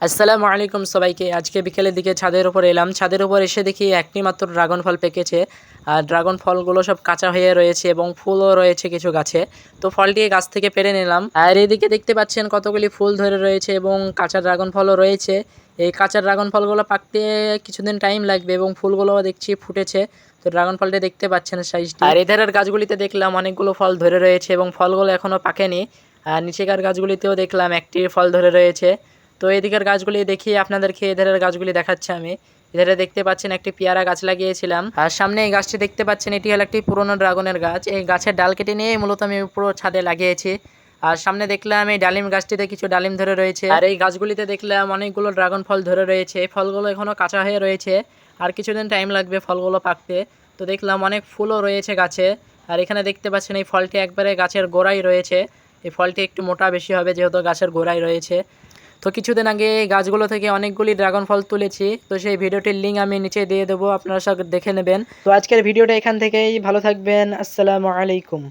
আসসালামু আলাইকুম সবাইকে। আজকে বিকেলের দিকে ছাদের উপর এলাম। ছাদের উপর এসে দেখি একটি মাত্র ড্রাগন ফল পেকেছে। আর ড্রাগন ফলগুলো সব কাঁচা হয়ে রয়েছে এবং ফুলও রয়েছে কিছু গাছে। তো ফলটি গাছ থেকে পেড়ে নিলাম। আর এদিকে দেখতে পাচ্ছেন কতগুলি ফুল ধরে রয়েছে এবং কাঁচা ড্রাগন ফলও রয়েছে। এই কাঁচা ড্রাগন ফলগুলো পাকতে কিছুদিন টাইম লাগবে এবং ফুলগুলোও দেখছি ফুটেছে। তো ড্রাগন ফলটি দেখতে পাচ্ছেন সাইজটি। আর এধারের গাছগুলিতে দেখলাম অনেকগুলো ফল ধরে রয়েছে এবং ফলগুলো এখনো পাকেনি। আর নিচেকার গাছগুলিতেও দেখলাম একটি ফল ধরে রয়েছে। তো এদিকের গাছগুলি দেখি আপনাদেরকে এধারের গাছগুলি দেখাচ্ছি আমি। এধারে দেখতে পাচ্ছেন একটি পেয়ারা গাছ লাগিয়েছিলাম, আর সামনে এই গাছটি দেখতে পাচ্ছেন, এটি হলো একটি পুরনো ড্রাগনের গাছ। এই গাছের ডাল কেটে নিয়ে মূলত আমি পুরো ছাদে লাগিয়েছি। আর সামনে দেখলাম এই ডালিম গাছটিতে কিছু ডালিম ধরে রয়েছে, আর এই গাছগুলিতে দেখলাম অনেকগুলো ড্রাগন ফল ধরে রয়েছে। এই ফলগুলো এখনো কাঁচা হয়ে রয়েছে, আর কিছুদিন টাইম লাগবে ফলগুলো পাকতে। তো দেখলাম অনেক ফুলও রয়েছে গাছে। আর এখানে দেখতে পাচ্ছেন এই ফলটি একবারে গাছের গোড়ায় রয়েছে। এই ফলটি একটু মোটা বেশি হবে যেহেতু গাছের গোড়ায় রয়েছে। তো কিছুদিন আগে এই গাছগুলো থেকে অনেকগুলি ড্রাগন ফল তুলেছি, তো সেই ভিডিওটির লিঙ্ক আমি নিচে দিয়ে দেবো, আপনারা সব দেখে নেবেন। তো আজকের ভিডিওটা এখান থেকেই, ভালো থাকবেন, আসসালামু আলাইকুম।